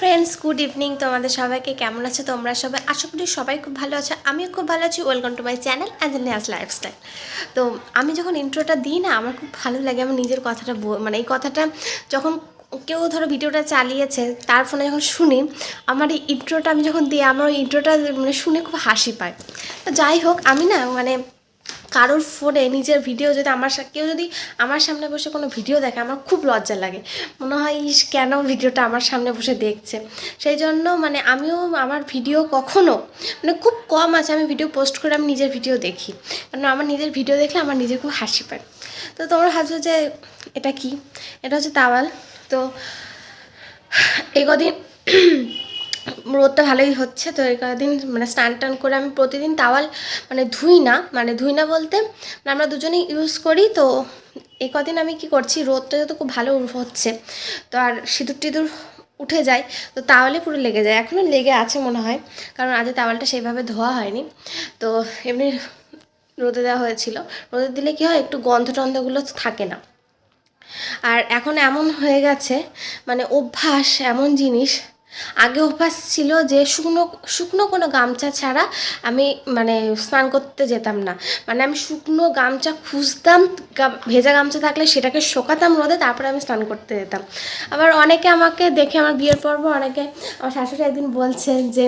Friends, good evening. তোমাদের সবাইকে কেমন আছে তোমরা সবাই? আশা করি সবাই খুব ভালো আছে, আমিও খুব ভালো আছি। Welcome to my channel Angelina's lifestyle. তো আমি যখন ইন্ট্রোটা দিই না, আমার খুব ভালো লাগে। আমার নিজের কথাটা মানে এই কথাটা যখন কেউ ধরো ভিডিওটা চালিয়েছে তার ফোনে যখন শুনি, আমার এই ইন্ট্রোটা আমি যখন দিই, আমার ওই ইন্ট্রোটা মানে শুনে খুব হাসি পায়। তো যাই হোক, আমি না মানে কারোর ফোনে নিজের ভিডিও যদি কেউ যদি আমার সামনে বসে কোনো ভিডিও দেখে, আমার খুব লজ্জা লাগে। মনে হয় ইস, কেন ভিডিওটা আমার সামনে বসে দেখছে। সেই জন্য মানে আমিও আমার ভিডিও কখনো মানে খুব কম আছে আমি ভিডিও পোস্ট করে আমি নিজের ভিডিও দেখি, কারণ আমার নিজের ভিডিও দেখলে আমার নিজের খুব হাসি পায়। তো তোমরা ভাবছো যে এটা কি? এটা হচ্ছে তাওয়াল। তো এই কদিন রোদটা ভালোই হচ্ছে, তো এই কদিন মানে স্নান টান করে আমি প্রতিদিন তাওয়াল মানে ধুই না বলতে আমরা দুজনেই ইউজ করি। তো এই কদিন আমি কি করছি, রোদটা যত খুব ভালো হচ্ছে, তো আর সিঁদুর টিঁদুর উঠে যায়, তো তাওয়ালে পুরো লেগে যায়। এখনও লেগে আছে মনে হয়, কারণ আজ তাওয়ালটা সেইভাবে ধোয়া হয়নি। তো এমনি রোদে দেওয়া হয়েছিল। রোদে দিলে কী হয়, একটু গন্ধ টন্ধগুলো থাকে না। আর এখন এমন হয়ে গেছে মানে অভ্যাস এমন জিনিস, আগে অভ্যাস ছিল যে শুকনো শুকনো কোনো গামছা ছাড়া আমি মানে স্নান করতে যেতাম না। মানে আমি শুকনো গামছা খুঁজতাম, ভেজা গামছা থাকলে সেটাকে শোকাতাম রোদে, তারপরে আমি স্নান করতে যেতাম। আবার অনেকে আমাকে দেখে, আমার বিয়ের পর্ব অনেকে, আমার শাশুড়ি একদিন বলছে যে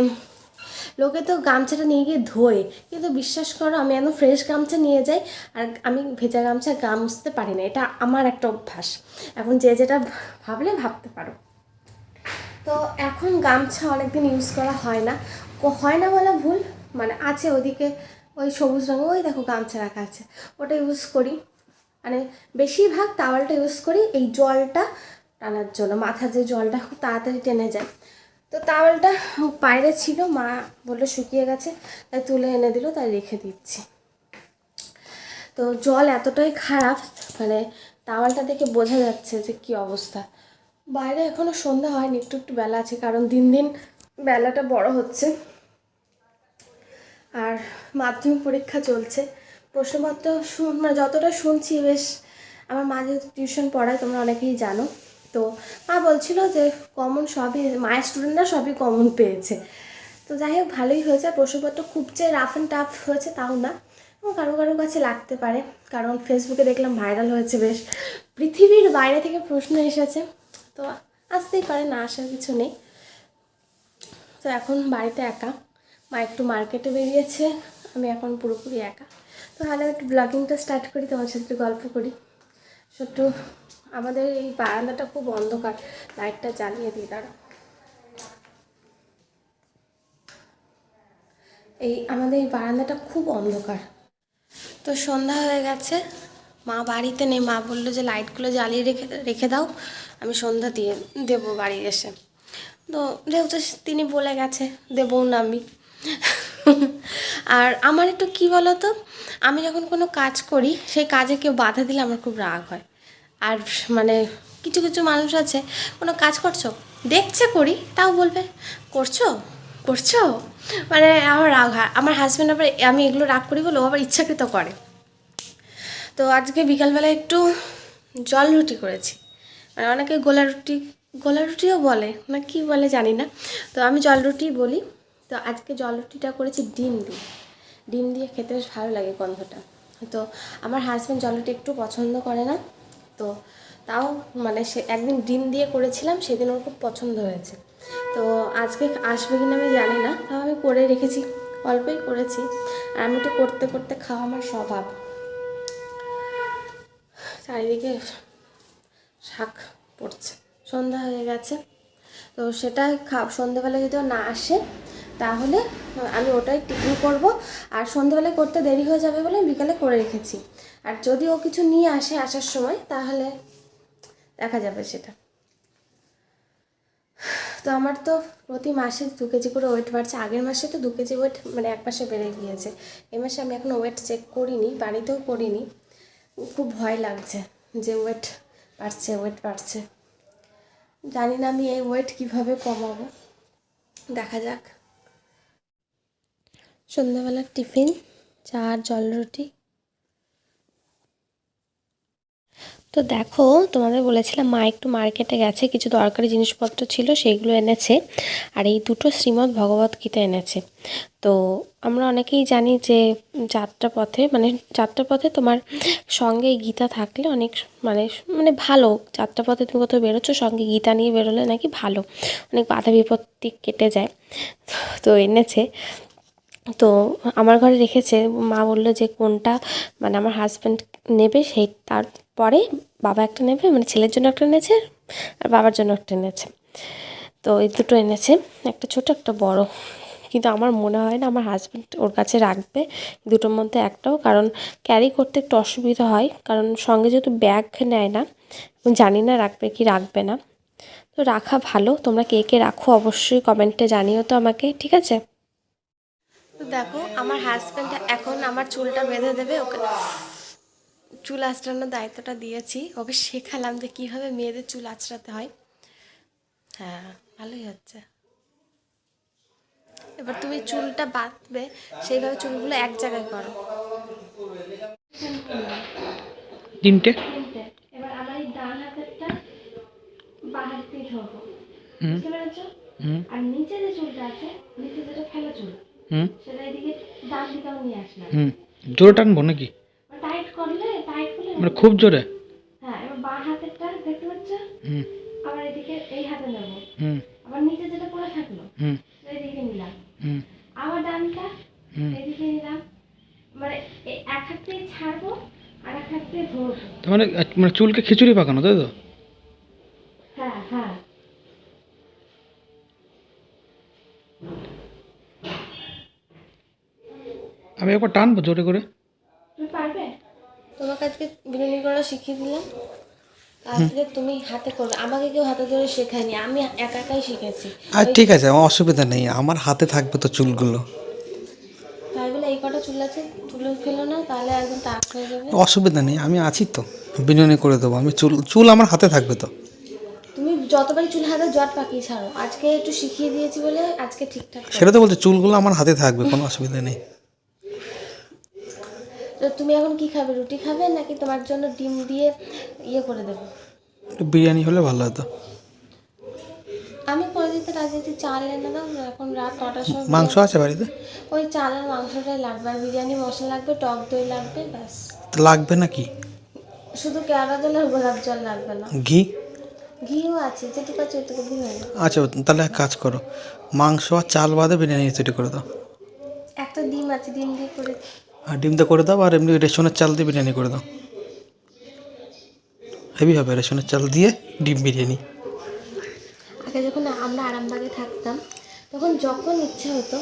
লোকে তো গামছাটা নিয়ে গিয়ে ধোয়, কিন্তু বিশ্বাস করো আমি একদম ফ্রেশ গামছা নিয়ে যাই, আর আমি ভেজা গামছা গা মুছতে পারি না। এটা আমার একটা অভ্যাস। এখন যে যেটা ভাবলে ভাবতে পারো। তো এখন গামছা অনেকদিন ইউজ করা হয় না বলা ভুল, মানে আছে ওদিকে ওই সবুজ রঙ, ওই দেখো গামছা রাখা আছে, ওটা ইউজ করি। মানে বেশিরভাগ তাওয়ালটা ইউজ করি এই জলটা টানার জন্য, মাথার যে জলটা খুব তাড়াতাড়ি টেনে যায়। তো তাওয়ালটা বাইরে ছিল, মা বললো শুকিয়ে গেছে, তাই তুলে এনে দিল, তাই রেখে দিচ্ছি। তো জল এতটাই খারাপ, মানে তাওয়ালটা দেখে বোঝা যাচ্ছে যে কী অবস্থা। বাইরে এখনও সন্ধ্যা হয়নি, একটু একটু বেলা আছে, কারণ দিন দিন বেলাটা বড় হচ্ছে। আর মাধ্যমিক পরীক্ষা চলছে, প্রশ্নপত্র মানে যতটা শুনছি বেশ, আমার মা যেহেতু টিউশন পড়ায় তোমরা অনেকেই জানো, তো মা বলছিল যে কমন সবই, মায়ের স্টুডেন্টরা সবই কমন পেয়েছে। তো যাই হোক, ভালোই হয়েছে। প্রশ্নপত্র খুব যে রাফ অ্যান্ড টাফ হয়েছে তাও না, কারো কারো কাছে লাগতে পারে, কারণ ফেসবুকে দেখলাম ভাইরাল হয়েছে বেশ, পৃথিবীর বাইরে থেকে প্রশ্ন এসেছে। তো আসতেই পারে, না আসার কিছু নেই। তো এখন বাড়িতে একা, মা একটু মার্কেটে বেরিয়েছে, আমি এখন পুরোপুরি একা। তো তাহলে একটু ব্লগিংটা স্টার্ট করি, তোমার সাথে একটু গল্প করি। একটু আমাদের এই বারান্দাটা খুব অন্ধকার, লাইটটা জ্বালিয়ে দিই দাঁড়া। আমাদের এই বারান্দাটা খুব অন্ধকার। তো সন্ধ্যা হয়ে গেছে, মা বাড়িতে নেই। মা বললো যে লাইটগুলো জ্বালিয়ে রেখে রেখে দাও, আমি সন্ধ্যা দিয়ে দেবো বাড়ি এসে। তো যেহেতু তিনি বলে গেছে, দেবও না আমি। আর আমার একটু কী বলো তো, আমি যখন কোনো কাজ করি সেই কাজে কেউ বাধা দিলে আমার খুব রাগ হয়। আর মানে কিছু কিছু মানুষ আছে, কোনো কাজ করছো, দেখছে করি, তাও বলবে করছো করছো, মানে আমার রাগ হয়। আমার হাজব্যান্ড আবার, আমি এগুলো রাগ করি বলে ও আবার ইচ্ছাকৃত করে। তো আজকে বিকালবেলা একটু জল রুটি করেছি, মানে অনেকে গোলা রুটিও বলে না কি বলে জানি না, তো আমি জল রুটি বলি। তো আজকে জল রুটিটা করেছি ডিম দিয়ে খেতে বেশ ভালো লাগে গন্ধটা। তো আমার হাজব্যান্ড জল রুটি একটু পছন্দ করে না, তো তাও মানে সে একদিন ডিম দিয়ে করেছিলাম, সেদিন ওর খুব পছন্দ হয়েছে। তো আজকে আসবে কিনা আমি জানি না, তাও আমি করে রেখেছি, অল্পই করেছি। আর আমি তো করতে করতে খাওয়া আমার স্বভাব। চারিদিকে শাক পড়ছে, সন্ধ্যা হয়ে গেছে। তো সেটা সন্ধ্যেবেলা যদি না আসে তাহলে আমি ওটাই টিফিন করব। আর সন্ধ্যেবেলায় করতে দেরি হয়ে যাবে বলে বিকালে করে রেখেছি। আর যদি ও কিছু নিয়ে আসে আসার সময়, তাহলে দেখা যাবে সেটা। তো আমার তো প্রতি মাসে 2 কেজি করে ওয়েট বাড়ছে। আগের মাসে তো 2 কেজি ওয়েট মানে এক মাসে বেড়ে গিয়েছে। এই মাসে আমি এখনও ওয়েট চেক করিনি, বাড়িতেও করিনি। খুব ভয় লাগছে যে ওয়েট বাড়ছে। জানি না আমি এই ওয়েট কীভাবে কমাবো, দেখা যাক। সন্ধ্যাবেলার টিফিন চা আর জল রুটি। তো দেখো, তোমাদের বলেছিলাম মা একটু মার্কেটে গেছে, কিছু দরকারি জিনিসপত্র ছিল সেগুলো এনেছে, আর এই দুটো শ্রীমদ্ ভগবদ্গীতা এনেছে। তো আমরা অনেকেই জানি যে যাত্রাপথে তোমার সঙ্গে গীতা থাকলে অনেক মানে মানে ভালো। যাত্রাপথে তুমি কোথাও বেরোচ্ছ, সঙ্গে গীতা নিয়ে বেরোলে নাকি ভালো, অনেক বাধা বিপত্তি কেটে যায়। তো এনেছে, তো আমার ঘরে রেখেছে। মা বললো যে কোনটা মানে আমার হাজব্যান্ড নেবে, সেই তারপরে বাবা একটা নেবে, মানে ছেলের জন্য একটা এনেছে আর বাবার জন্য একটা এনেছে। তো এই দুটো এনেছে, একটা ছোট একটা বড়। কিন্তু আমার মনে হয় না আমার হাজব্যান্ড ওর কাছে রাখবে দুটোর মধ্যে একটাও, কারণ ক্যারি করতে একটু অসুবিধা হয়, কারণ সঙ্গে যেহেতু ব্যাগ নেয় না, জানি না রাখবে কি রাখবে না। তো রাখা ভালো। তোমরা কে কে রাখো অবশ্যই কমেন্টে জানিও তো আমাকে, ঠিক আছে? তো দেখো, আমার হাজব্যান্ড এখন আমার চুলটা বেঁধে দেবে। ওকে চুল আঁচড়ানোর দায়িত্বটা দিয়েছি, ওকে শেখালাম যে কীভাবে মেয়েদের চুল আঁচড়াতে হয়। হ্যাঁ, ভালোই হচ্ছে। এবার তুমি চুলটা বাঁধবে, সেইভাবে চুলগুলো এক জায়গায় করো। তিনটে। এবার আমার এই ডান হাতেরটা বাঁ হাত দিয়ে ধরবো, হুম বুঝতে পেরেছো? হুম আর নিচে যে চুলটা আছে, নিচে যেটা ফেলা চুল, হুম সেটা এদিকে ডান দিকেও নিয়ে আসলাম। হুম জোরে টানবো নাকি? টাইট করলে, টাইট করলে মানে খুব জোরে? হ্যাঁ। এবার বাঁ হাতেরটা দেখতে পাচ্ছ, হুম আবার এদিকে এই হাতে নেব, হুম আবার নিচে যেটা পড়ে থাকলো হুম এইদিকে নিলাম, হুম আবার ডানটা হুম এইদিকে নিলাম। মানে এক হাত দিয়ে ছাড়বো আর এক হাত দিয়ে ধরবো। তার মানে মানে চুলকে খিচুড়ি পাকানো, তাই তো? হ্যাঁ হ্যাঁ। আমি একবার টানবো জোরে করে। তুমি পারবে? তোমাকে আজকে বিরিয়ানি করা শিখিয়ে দিলাম, আজকে তুমি হাতে করবে। আমাকে কেউ হাতে ধরে শেখায়নি, আমি একা একাই শিখেছি। আর ঠিক আছে, আমার অসুবিধা নেই, আমার হাতে থাকবে তো চুলগুলো। তাই বলে এই কটা চুল আছে তুলে ফেলো না, তাহলে একদম টাক হয়ে যাবে। অসুবিধা নেই, আমি আছি তো, বিরিয়ানি করে দেবো। আমি চুল চুল আমার হাতে থাকবে তো। তুমি যতবারই চুল হাতে জট পাকিয়ে ছাড়ো, আজকে একটু শিখিয়ে দিয়েছি বলে আজকে ঠিকঠাক সেটা করো। তো বলছি, চুলগুলো আমার হাতে থাকবে, কোনো অসুবিধা নেই। তো তুমি এখন কি খাবে, রুটি খাবে নাকি তোমার জন্য ডিম দিয়ে ইয়ে করে দেবো? একটু বিরিয়ানি হলে ভালো হতো। আমি করে দিতে রাজি আছি, চাল এনে দাও। এখন রাত 9টার সময় মাংস আছে বাড়িতে? ওই চাল আর মাংসটাই লাগবে, আর বিরিয়ানি মশলা লাগবে, টক দই লাগবে, ব্যাস। তো লাগবে নাকি? শুধু কেওড়া জল আর গোলাপ জল লাগবে না। ঘি? ঘিও আছে, যেটুকু আছে ওইটুকু ঘি হয়ে যাবে। আচ্ছা, তাহলে এক কাজ করো, মাংস আর চাল বাদে বিরিয়ানি তৈরি করে দাও। একটা ডিম আছে, ডিম দিয়ে করে। আর ডিম দিয়ে করে দাও, আর এমনি রেশনের চাল দিয়ে বিরিয়ানি করে দাও। হেভি হবে রেশনের চাল দিয়ে ডিম বিরিয়ানি। আগে যখন আমরা আরামবাগে থাকতাম, তখন যখন ইচ্ছে হতো,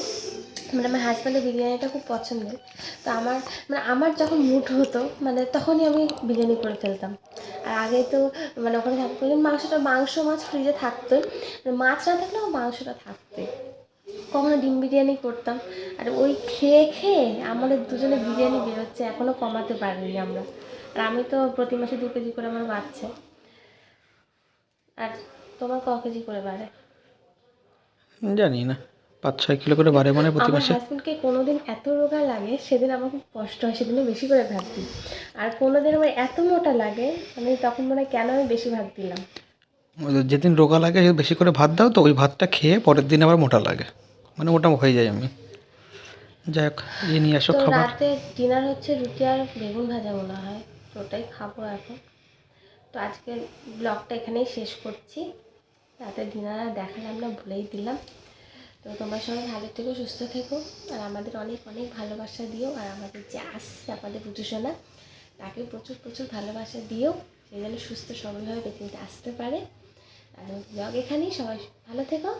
মানে আমার হাজব্যান্ডের বিরিয়ানিটা খুব পছন্দের, তো আমার যখন মুড হতো মানে তখনই আমি বিরিয়ানি করে ফেলতাম। আর আগে তো মানে ওখানে থাকতো মাংস মাছ ফ্রিজে থাকতোই, মাছ না থাকলেও মাংসটা থাকতোই। কখনো ডিম বিরিয়ানি করতাম, আর ওই খেয়ে খেয়ে আমাদের দুজনে বিরিয়ানি বেরোচ্ছে, এখনও কমাতে পারিনি আমরা। আর আমি তো প্রতি মাসে 2 কেজি করে আমার বাড়ছে। আর তোমার ক কেজি করে বাড়ে? জানি না, 5-6 কিলো করে বাড়ে মানে প্রতি আমার মাসে। হাজব্যান্ডকে কোনোদিন এত রোগা লাগে সেদিন আমার খুব কষ্ট হয়, সেদিনও বেশি করে ভাত দিই। আর কোনোদিন আমার এত মোটা লাগে, আমি তখন মনে হয় কেন আমি বেশি ভাত দিলাম। যেদিন রোগা লাগে বেশি করে ভাত দাও, তো ওই ভাতটা খেয়ে পরের দিন আবার মোটা লাগে, মানে মোটা হয়ে যায় আমি। যাই হোক, নিয়ে আসো তো খাবার। রাতে ডিনার হচ্ছে রুটি আর বেগুন ভাজা মনে হয়, তো ওটাই খাবো এখন। তো আজকে ব্লগটা এখানেই শেষ করছি, রাতে ডিনার আর দেখালাম না, ভুলেই দিলাম। তো তোমরা সবাই ভালো থেকো, সুস্থ থেকো, আর আমাদের অনেক অনেক ভালোবাসা দিও। আর আমাদের যে আসছে আমাদের পুজোসোনা, তাকে প্রচুর প্রচুর ভালোবাসা দিও, সে যেন সুস্থ সবলভাবে পৃথিবীতে আসতে পারে। আর ব্লগ এখানেই, সবাই ভালো থেকো।